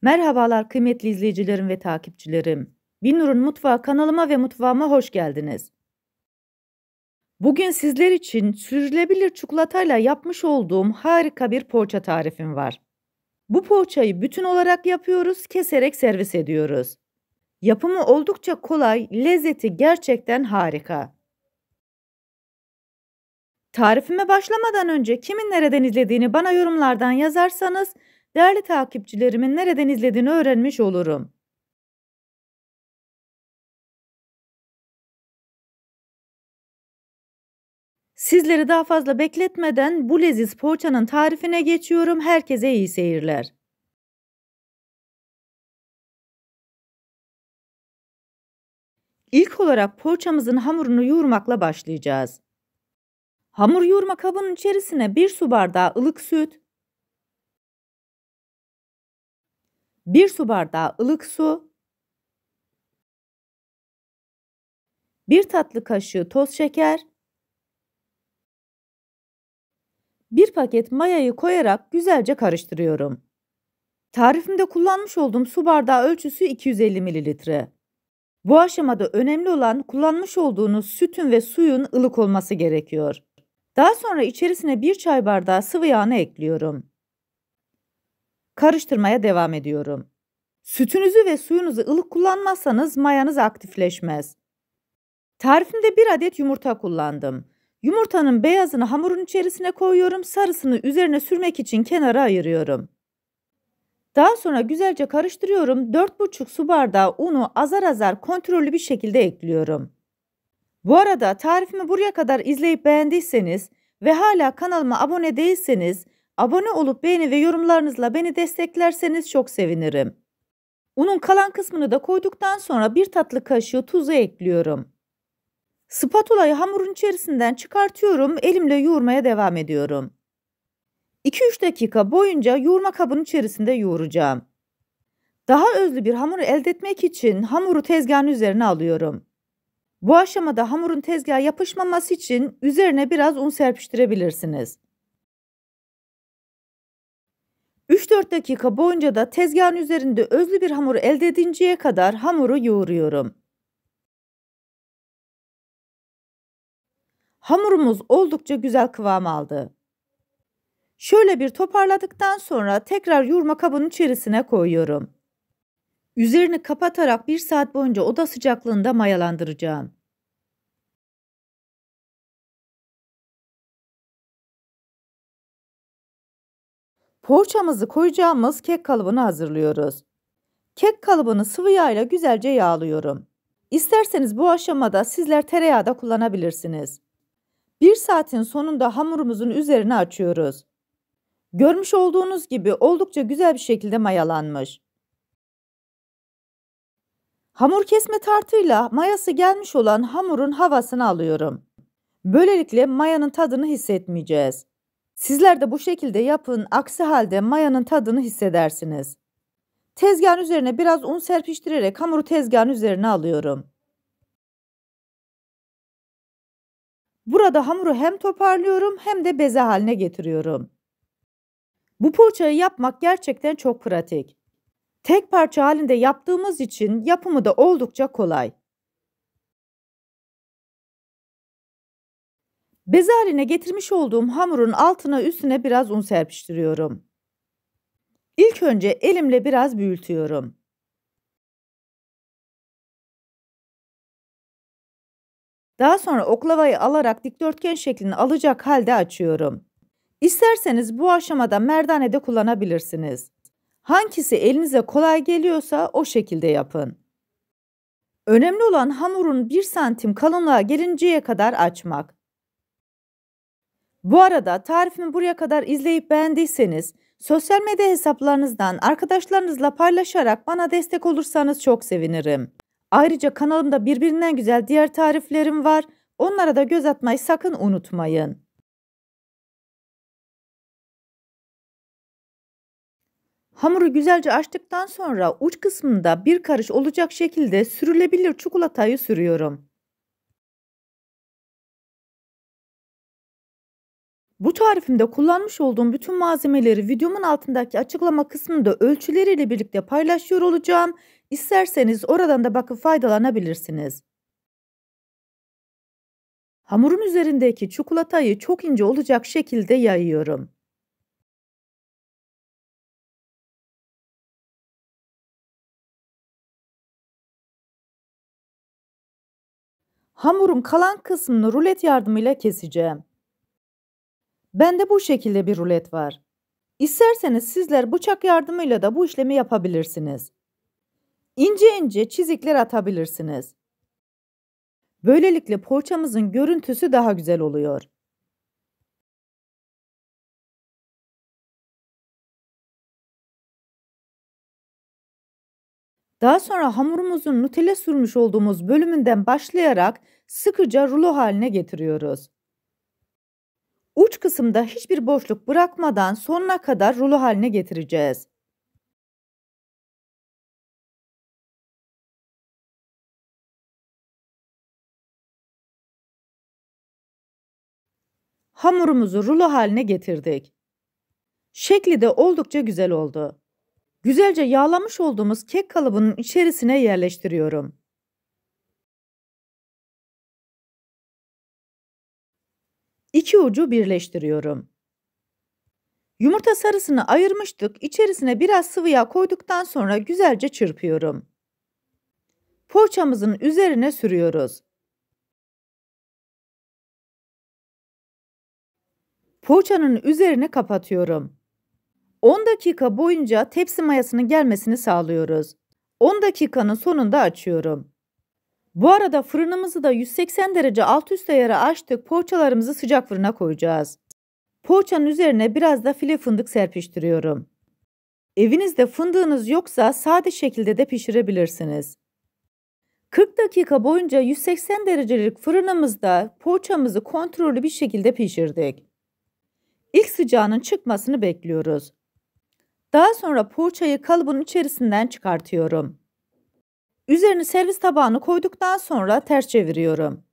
Merhabalar kıymetli izleyicilerim ve takipçilerim. Binur'un Mutfağı kanalıma ve mutfağıma hoş geldiniz. Bugün sizler için sürülebilir çikolatayla yapmış olduğum harika bir poğaça tarifim var. Bu poğaçayı bütün olarak yapıyoruz, keserek servis ediyoruz. Yapımı oldukça kolay, lezzeti gerçekten harika. Tarifime başlamadan önce kimin nereden izlediğini bana yorumlardan yazarsanız değerli takipçilerimin nereden izlediğini öğrenmiş olurum. Sizleri daha fazla bekletmeden bu leziz poğaçanın tarifine geçiyorum. Herkese iyi seyirler. İlk olarak poğaçamızın hamurunu yoğurmakla başlayacağız. Hamur yoğurma kabının içerisine 1 su bardağı ılık süt, 1 su bardağı ılık su, 1 tatlı kaşığı toz şeker, 1 paket mayayı koyarak güzelce karıştırıyorum. Tarifimde kullanmış olduğum su bardağı ölçüsü 250 mililitre. Bu aşamada önemli olan kullanmış olduğunuz sütün ve suyun ılık olması gerekiyor. Daha sonra içerisine 1 çay bardağı sıvı yağını ekliyorum. Karıştırmaya devam ediyorum. Sütünüzü ve suyunuzu ılık kullanmazsanız mayanız aktifleşmez. Tarifimde 1 adet yumurta kullandım. Yumurtanın beyazını hamurun içerisine koyuyorum, sarısını üzerine sürmek için kenara ayırıyorum. Daha sonra güzelce karıştırıyorum. 4,5 su bardağı unu azar azar kontrollü bir şekilde ekliyorum. Bu arada tarifimi buraya kadar izleyip beğendiyseniz ve hala kanalıma abone değilseniz abone olup beğeni ve yorumlarınızla beni desteklerseniz çok sevinirim. Unun kalan kısmını da koyduktan sonra 1 tatlı kaşığı tuzu ekliyorum. Spatulayı hamurun içerisinden çıkartıyorum, elimle yoğurmaya devam ediyorum. 2-3 dakika boyunca yoğurma kabının içerisinde yoğuracağım. Daha özlü bir hamur elde etmek için hamuru tezgahın üzerine alıyorum. Bu aşamada hamurun tezgaha yapışmaması için üzerine biraz un serpiştirebilirsiniz. 3-4 dakika boyunca da tezgahın üzerinde özlü bir hamur elde edinceye kadar hamuru yoğuruyorum. Hamurumuz oldukça güzel kıvam aldı. Şöyle bir toparladıktan sonra tekrar yoğurma kabının içerisine koyuyorum. Üzerini kapatarak 1 saat boyunca oda sıcaklığında mayalandıracağım. Poğaçamızı koyacağımız kek kalıbını hazırlıyoruz. Kek kalıbını sıvı yağ ile güzelce yağlıyorum. İsterseniz bu aşamada sizler tereyağı da kullanabilirsiniz. 1 saatin sonunda hamurumuzun üzerine açıyoruz. Görmüş olduğunuz gibi oldukça güzel bir şekilde mayalanmış. Hamur kesme tartıyla mayası gelmiş olan hamurun havasını alıyorum. Böylelikle mayanın tadını hissetmeyeceğiz. Sizler de bu şekilde yapın, aksi halde mayanın tadını hissedersiniz. Tezgahın üzerine biraz un serpiştirerek hamuru tezgahın üzerine alıyorum. Burada hamuru hem toparlıyorum hem de beze haline getiriyorum. Bu poğaçayı yapmak gerçekten çok pratik. Tek parça halinde yaptığımız için yapımı da oldukça kolay. Beze haline getirmiş olduğum hamurun altına üstüne biraz un serpiştiriyorum. İlk önce elimle biraz büyütüyorum. Daha sonra oklavayı alarak dikdörtgen şeklini alacak halde açıyorum. İsterseniz bu aşamada merdane de kullanabilirsiniz. Hangisi elinize kolay geliyorsa o şekilde yapın. Önemli olan hamurun 1 santim kalınlığa gelinceye kadar açmak. Bu arada tarifimi buraya kadar izleyip beğendiyseniz sosyal medya hesaplarınızdan arkadaşlarınızla paylaşarak bana destek olursanız çok sevinirim. Ayrıca kanalımda birbirinden güzel diğer tariflerim var. Onlara da göz atmayı sakın unutmayın. Hamuru güzelce açtıktan sonra uç kısmında bir karış olacak şekilde sürülebilir çikolatayı sürüyorum. Bu tarifimde kullanmış olduğum bütün malzemeleri videomun altındaki açıklama kısmında ölçüleriyle birlikte paylaşıyor olacağım. İsterseniz oradan da bakıp faydalanabilirsiniz. Hamurun üzerindeki çikolatayı çok ince olacak şekilde yayıyorum. Hamurun kalan kısmını rulet yardımıyla keseceğim. Bende bu şekilde bir rulet var. İsterseniz sizler bıçak yardımıyla da bu işlemi yapabilirsiniz. İnce ince çizikler atabilirsiniz. Böylelikle poğaçamızın görüntüsü daha güzel oluyor. Daha sonra hamurumuzun Nutella sürmüş olduğumuz bölümünden başlayarak sıkıca rulo haline getiriyoruz. Uç kısımda hiçbir boşluk bırakmadan sonuna kadar rulo haline getireceğiz. Hamurumuzu rulo haline getirdik. Şekli de oldukça güzel oldu. Güzelce yağlamış olduğumuz kek kalıbının içerisine yerleştiriyorum. İki ucu birleştiriyorum. Yumurta sarısını ayırmıştık. İçerisine biraz sıvı yağ koyduktan sonra güzelce çırpıyorum. Poğaçamızın üzerine sürüyoruz. Poğaçanın üzerine kapatıyorum. 10 dakika boyunca tepsi mayasının gelmesini sağlıyoruz. 10 dakikanın sonunda açıyorum. Bu arada fırınımızı da 180 derece alt üst ayara açtık. Poğaçalarımızı sıcak fırına koyacağız. Poğaçanın üzerine biraz da file fındık serpiştiriyorum. Evinizde fındığınız yoksa sade şekilde de pişirebilirsiniz. 40 dakika boyunca 180 derecelik fırınımızda poğaçamızı kontrollü bir şekilde pişirdik. İlk sıcağının çıkmasını bekliyoruz. Daha sonra poğaçayı kalıbın içerisinden çıkartıyorum. Üzerine servis tabağını koyduktan sonra ters çeviriyorum.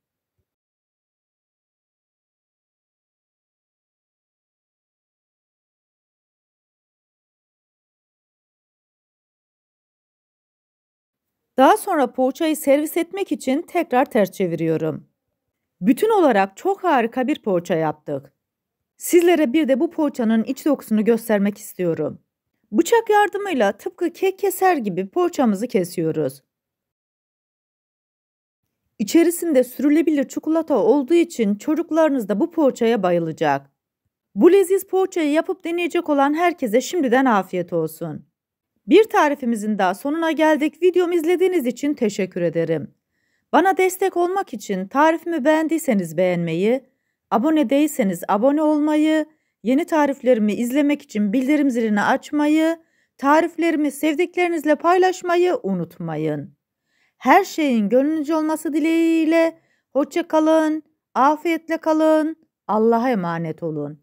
Daha sonra poğaçayı servis etmek için tekrar ters çeviriyorum. Bütün olarak çok harika bir poğaça yaptık. Sizlere bir de bu poğaçanın iç dokusunu göstermek istiyorum. Bıçak yardımıyla tıpkı kek keser gibi poğaçamızı kesiyoruz. İçerisinde sürülebilir çikolata olduğu için çocuklarınız da bu poğaçaya bayılacak. Bu leziz poğaçayı yapıp deneyecek olan herkese şimdiden afiyet olsun. Bir tarifimizin daha sonuna geldik. Videomu izlediğiniz için teşekkür ederim. Bana destek olmak için tarifimi beğendiyseniz beğenmeyi, abone değilseniz abone olmayı, yeni tariflerimi izlemek için bildirim zilini açmayı, tariflerimi sevdiklerinizle paylaşmayı unutmayın. Her şeyin gönlünüzce olması dileğiyle hoşça kalın, afiyetle kalın, Allah'a emanet olun.